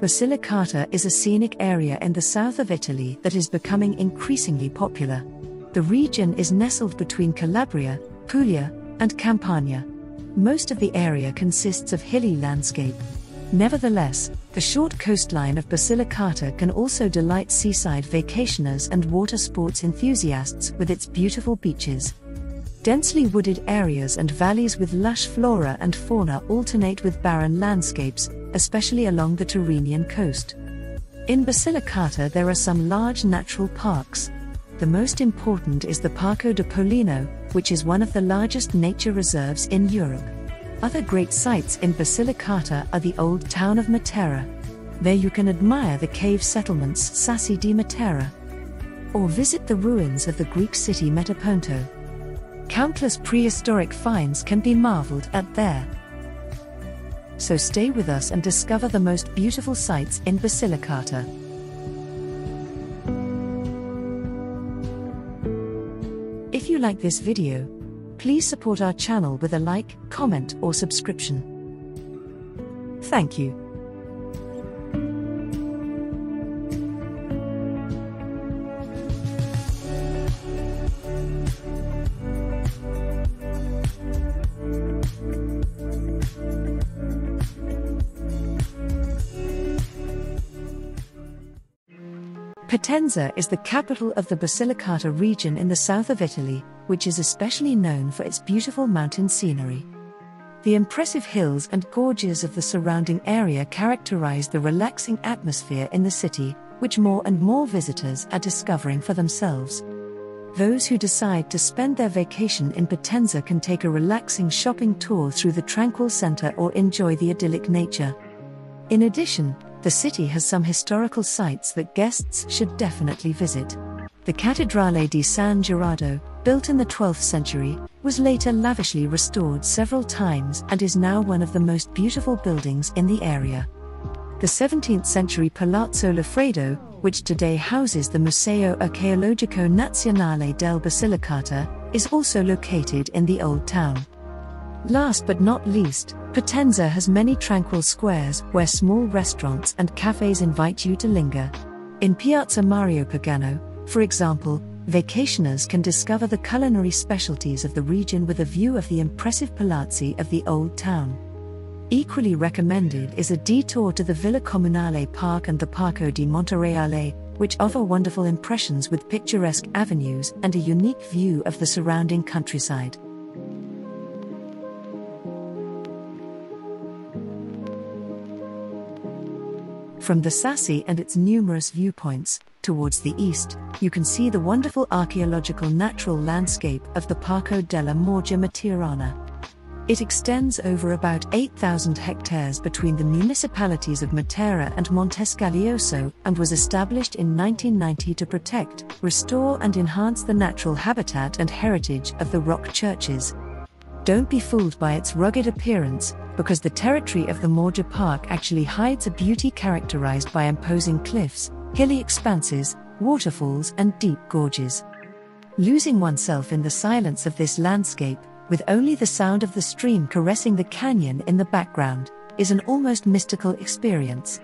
Basilicata is a scenic area in the south of Italy that is becoming increasingly popular. The region is nestled between Calabria, Puglia and Campania. Most of the area consists of hilly landscape. Nevertheless, the short coastline of Basilicata can also delight seaside vacationers and water sports enthusiasts with its beautiful beaches. Densely wooded areas and valleys with lush flora and fauna alternate with barren landscapes, especially along the Tyrrhenian coast. In Basilicata there are some large natural parks. The most important is the Parco de Pollino, which is one of the largest nature reserves in Europe. Other great sites in Basilicata are the old town of Matera. There you can admire the cave settlements Sassi di Matera, or visit the ruins of the Greek city Metaponto. Countless prehistoric finds can be marveled at there. So stay with us and discover the most beautiful sights in Basilicata. If you like this video, please support our channel with a like, comment or subscription. Thank you. Potenz is the capital of the Basilicata region in the south of Italy, which is especially known for its beautiful mountain scenery. The impressive hills and gorges of the surrounding area characterize the relaxing atmosphere in the city, which more and more visitors are discovering for themselves. Those who decide to spend their vacation in Potenz can take a relaxing shopping tour through the tranquil center or enjoy the idyllic nature. In addition, the city has some historical sites that guests should definitely visit. The Cattedrale di San Gerardo, built in the 12th century, was later lavishly restored several times and is now one of the most beautiful buildings in the area. The 17th century Palazzo Loffredo, which today houses the Museo Archeologico Nazionale del Basilicata, is also located in the Old Town. Last but not least, Potenz has many tranquil squares where small restaurants and cafes invite you to linger. In Piazza Mario Pagano, for example, vacationers can discover the culinary specialties of the region with a view of the impressive palazzi of the Old Town. Equally recommended is a detour to the Villa Comunale Park and the Parco di Montereale, which offer wonderful impressions with picturesque avenues and a unique view of the surrounding countryside. From the Sassi and its numerous viewpoints, towards the east, you can see the wonderful archaeological natural landscape of the Parco della Materana. It extends over about 8,000 hectares between the municipalities of Matera and Montescaglioso and was established in 1990 to protect, restore and enhance the natural habitat and heritage of the rock churches. Don't be fooled by its rugged appearance, because the territory of the Murgia Park actually hides a beauty characterized by imposing cliffs, hilly expanses, waterfalls and deep gorges. Losing oneself in the silence of this landscape, with only the sound of the stream caressing the canyon in the background, is an almost mystical experience.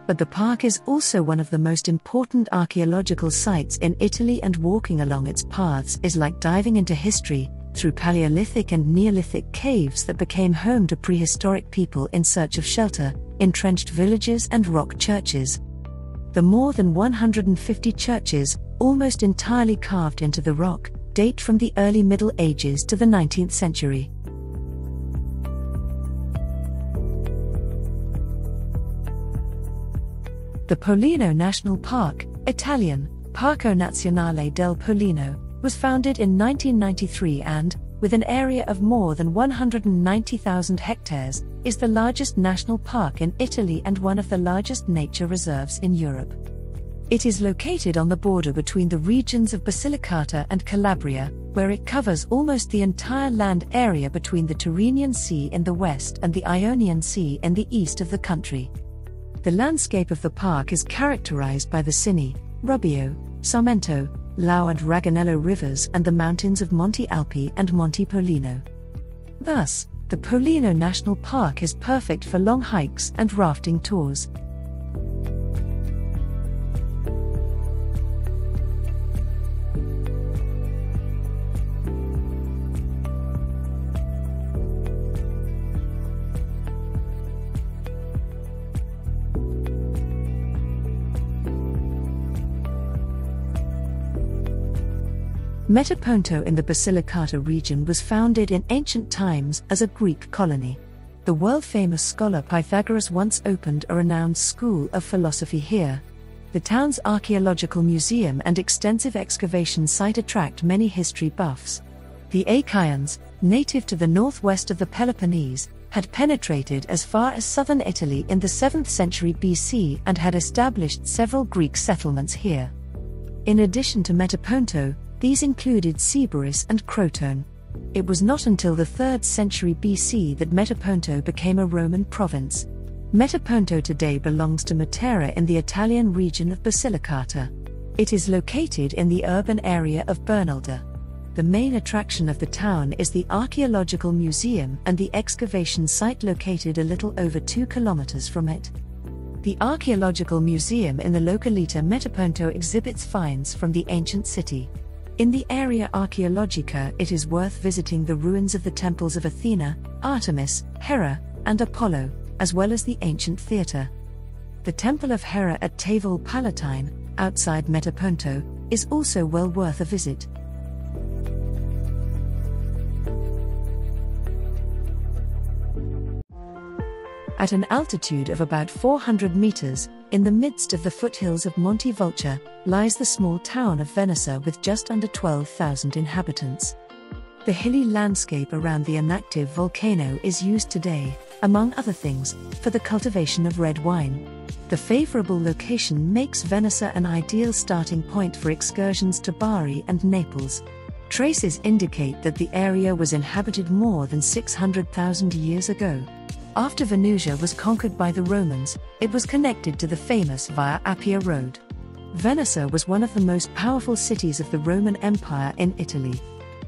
But the park is also one of the most important archaeological sites in Italy, and walking along its paths is like diving into history, through Paleolithic and Neolithic caves that became home to prehistoric people in search of shelter, entrenched villages and rock churches. The more than 150 churches, almost entirely carved into the rock, date from the early Middle Ages to the 19th century. The Pollino National Park, Italian, Parco Nazionale del Pollino, was founded in 1993 and, with an area of more than 190,000 hectares, is the largest national park in Italy and one of the largest nature reserves in Europe. It is located on the border between the regions of Basilicata and Calabria, where it covers almost the entire land area between the Tyrrhenian Sea in the west and the Ionian Sea in the east of the country. The landscape of the park is characterized by the Cini, Rubbio, Sarmento, Lau and Raganello rivers and the mountains of Monte Alpi and Monte Pollino. Thus, the Pollino National Park is perfect for long hikes and rafting tours. Metaponto in the Basilicata region was founded in ancient times as a Greek colony. The world-famous scholar Pythagoras once opened a renowned school of philosophy here. The town's archaeological museum and extensive excavation site attract many history buffs. The Achaeans, native to the northwest of the Peloponnese, had penetrated as far as southern Italy in the 7th century BC and had established several Greek settlements here. In addition to Metaponto, these included Sybaris and Crotone. It was not until the 3rd century BC that Metaponto became a Roman province. Metaponto today belongs to Matera in the Italian region of Basilicata. It is located in the urban area of Bernalda. The main attraction of the town is the archaeological museum and the excavation site located a little over 2 kilometers from it. The archaeological museum in the localita Metaponto exhibits finds from the ancient city. In the area Archaeologica, it is worth visiting the ruins of the temples of Athena, Artemis, Hera, and Apollo, as well as the ancient theatre. The Temple of Hera at Tavol Palatine, outside Metaponto, is also well worth a visit. At an altitude of about 400 meters, in the midst of the foothills of Monte Vulture, lies the small town of Venosa with just under 12,000 inhabitants. The hilly landscape around the inactive volcano is used today, among other things, for the cultivation of red wine. The favorable location makes Venosa an ideal starting point for excursions to Bari and Naples. Traces indicate that the area was inhabited more than 600,000 years ago. After Venusia was conquered by the Romans, it was connected to the famous Via Appia road. Venosa was one of the most powerful cities of the Roman Empire in Italy.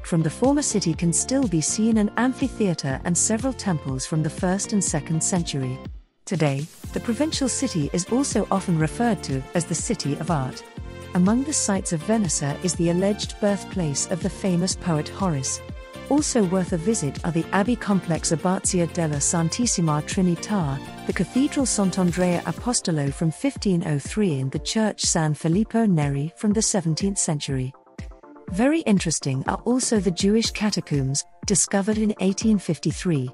From the former city can still be seen an amphitheatre and several temples from the 1st and 2nd century. Today, the provincial city is also often referred to as the City of Art. Among the sites of Venosa is the alleged birthplace of the famous poet Horace. Also worth a visit are the abbey complex Abbazia della Santissima Trinità, the Cathedral Sant'Andrea Apostolo from 1503 and the Church San Filippo Neri from the 17th century. Very interesting are also the Jewish catacombs, discovered in 1853.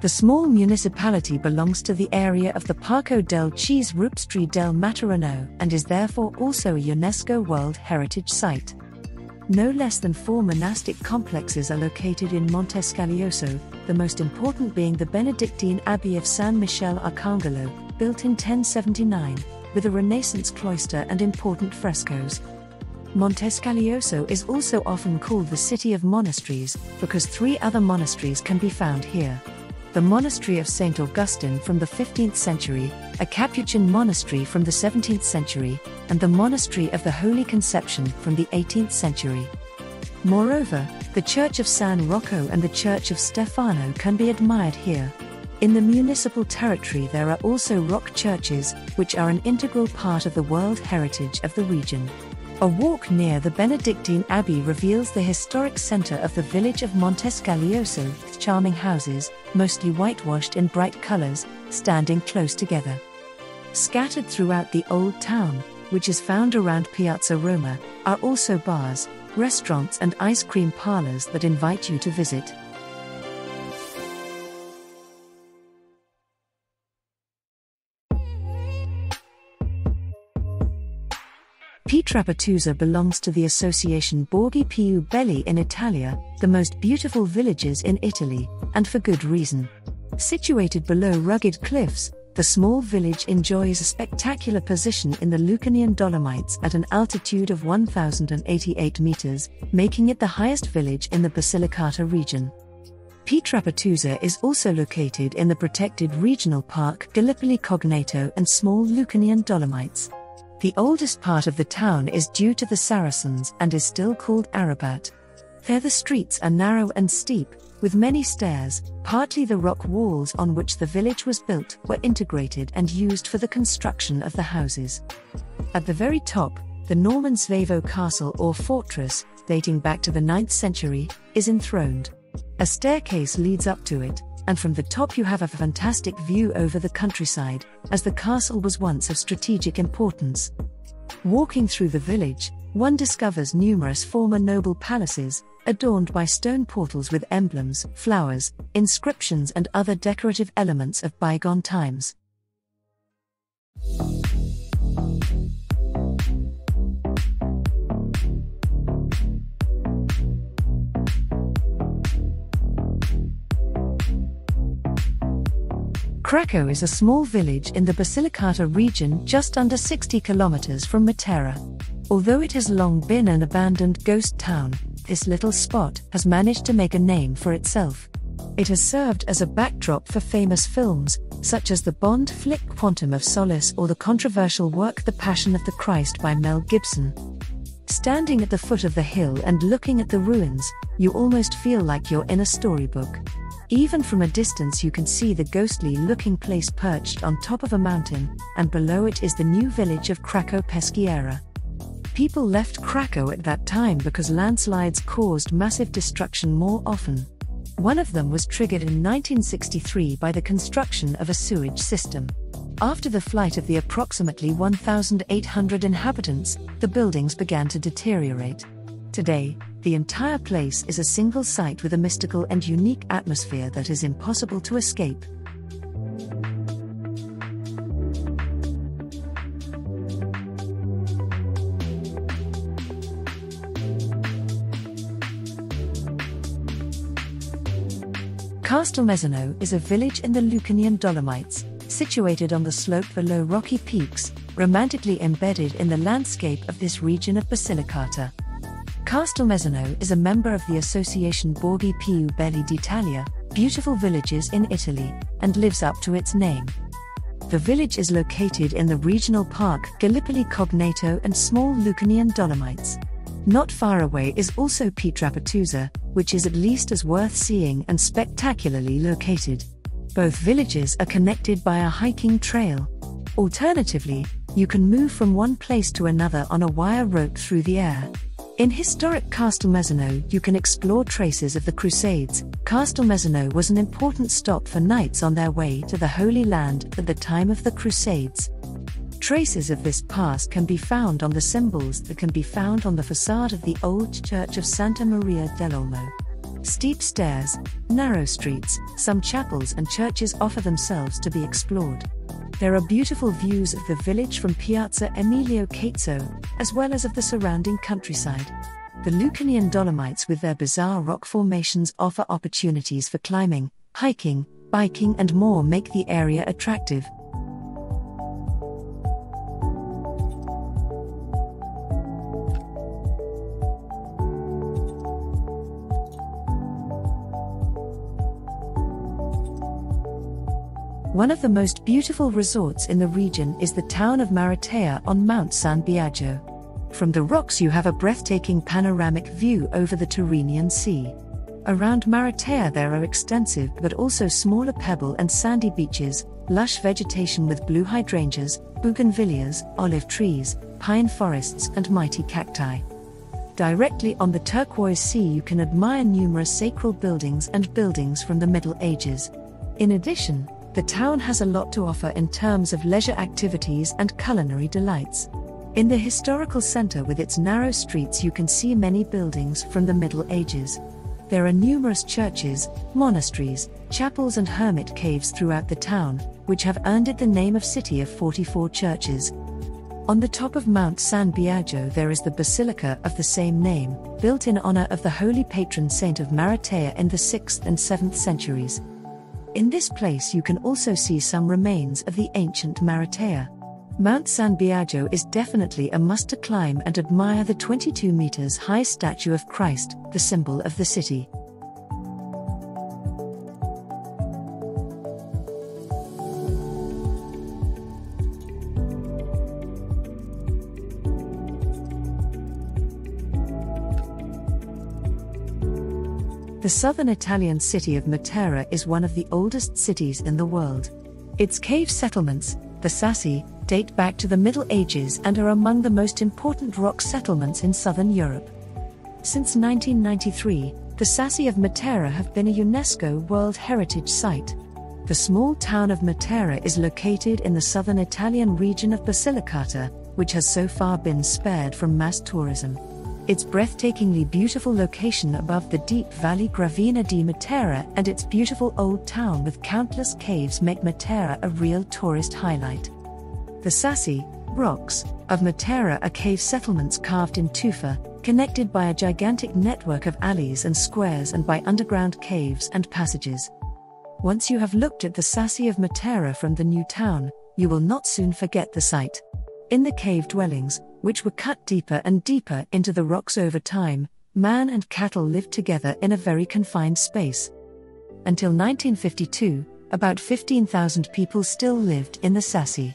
The small municipality belongs to the area of the Parco del Cheese Rupstri del Materano and is therefore also a UNESCO World Heritage Site. No less than 4 monastic complexes are located in Montescaglioso, the most important being the Benedictine Abbey of San Michele Arcangelo, built in 1079, with a Renaissance cloister and important frescoes. Montescaglioso is also often called the City of Monasteries, because 3 other monasteries can be found here. The Monastery of St. Augustine from the 15th century, a Capuchin monastery from the 17th century, and the Monastery of the Holy Conception from the 18th century. Moreover, the Church of San Rocco and the Church of Stefano can be admired here. In the municipal territory there are also rock churches, which are an integral part of the World Heritage of the region. A walk near the Benedictine Abbey reveals the historic center of the village of Montescaglioso, with charming houses, mostly whitewashed in bright colors, standing close together. Scattered throughout the old town, which is found around Piazza Roma, are also bars, restaurants and ice cream parlors that invite you to visit. Pietrapertosa belongs to the association Borghi Più Belli in Italia, the most beautiful villages in Italy, and for good reason. Situated below rugged cliffs, the small village enjoys a spectacular position in the Lucanian Dolomites at an altitude of 1,088 meters, making it the highest village in the Basilicata region. Pietrapertosa is also located in the protected regional park Gallipoli Cognato and small Lucanian Dolomites. The oldest part of the town is due to the Saracens and is still called Arabat. There the streets are narrow and steep, with many stairs. Partly the rock walls on which the village was built were integrated and used for the construction of the houses. At the very top, the Norman Svevo Castle or fortress, dating back to the 9th century, is enthroned. A staircase leads up to it, and from the top you have a fantastic view over the countryside, as the castle was once of strategic importance. Walking through the village, one discovers numerous former noble palaces, adorned by stone portals with emblems, flowers, inscriptions and other decorative elements of bygone times. Craco is a small village in the Basilicata region just under 60 kilometers from Matera. Although it has long been an abandoned ghost town, this little spot has managed to make a name for itself. It has served as a backdrop for famous films, such as the Bond flick Quantum of Solace or the controversial work The Passion of the Christ by Mel Gibson. Standing at the foot of the hill and looking at the ruins, you almost feel like you're in a storybook. Even from a distance you can see the ghostly-looking place perched on top of a mountain, and below it is the new village of Craco Peschiera. People left Craco at that time because landslides caused massive destruction more often. One of them was triggered in 1963 by the construction of a sewage system. After the flight of the approximately 1,800 inhabitants, the buildings began to deteriorate. Today, the entire place is a single site with a mystical and unique atmosphere that is impossible to escape. Castelmezzano is a village in the Lucanian Dolomites, situated on the slope below rocky peaks, romantically embedded in the landscape of this region of Basilicata. Castelmezzano is a member of the association Borghi Più Belli d'Italia, Beautiful Villages in Italy, and lives up to its name. The village is located in the regional park Gallipoli Cognato and small Lucanian Dolomites. Not far away is also Pietrapertosa, which is at least as worth seeing and spectacularly located. Both villages are connected by a hiking trail. Alternatively, you can move from one place to another on a wire rope through the air. In historic Castelmezzano you can explore traces of the Crusades. Castelmezzano was an important stop for knights on their way to the Holy Land at the time of the Crusades. Traces of this past can be found on the symbols that can be found on the facade of the old church of Santa Maria dell'Olmo. Steep stairs, narrow streets, some chapels and churches offer themselves to be explored. There are beautiful views of the village from Piazza Emilio Cazzo, as well as of the surrounding countryside. The Lucanian Dolomites with their bizarre rock formations offer opportunities for climbing, hiking, biking and more make the area attractive. One of the most beautiful resorts in the region is the town of Maratea on Mount San Biagio. From the rocks you have a breathtaking panoramic view over the Tyrrhenian Sea. Around Maratea there are extensive but also smaller pebble and sandy beaches, lush vegetation with blue hydrangeas, bougainvilleas, olive trees, pine forests and mighty cacti. Directly on the turquoise sea you can admire numerous sacred buildings and buildings from the Middle Ages. In addition, the town has a lot to offer in terms of leisure activities and culinary delights. In the historical center with its narrow streets you can see many buildings from the Middle Ages. There are numerous churches, monasteries, chapels and hermit caves throughout the town, which have earned it the name of City of 44 Churches. On the top of Mount San Biagio there is the Basilica of the same name, built in honor of the holy patron saint of Maratea in the 6th and 7th centuries. In this place you can also see some remains of the ancient Maratea. Mount San Biagio is definitely a must to climb and admire the 22 meters high statue of Christ, the symbol of the city. The southern Italian city of Matera is one of the oldest cities in the world. Its cave settlements, the Sassi, date back to the Middle Ages and are among the most important rock settlements in southern Europe. Since 1993, The Sassi of Matera have been a UNESCO World Heritage Site. The small town of Matera is located in the southern Italian region of Basilicata, which has so far been spared from mass tourism. Its breathtakingly beautiful location above the deep valley Gravina di Matera and its beautiful old town with countless caves make Matera a real tourist highlight. The Sassi rocks of Matera are cave settlements carved in tufa, connected by a gigantic network of alleys and squares and by underground caves and passages. Once you have looked at the Sassi of Matera from the new town, you will not soon forget the sight. In the cave dwellings, which were cut deeper and deeper into the rocks over time, man and cattle lived together in a very confined space. Until 1952, about 15,000 people still lived in the Sassi.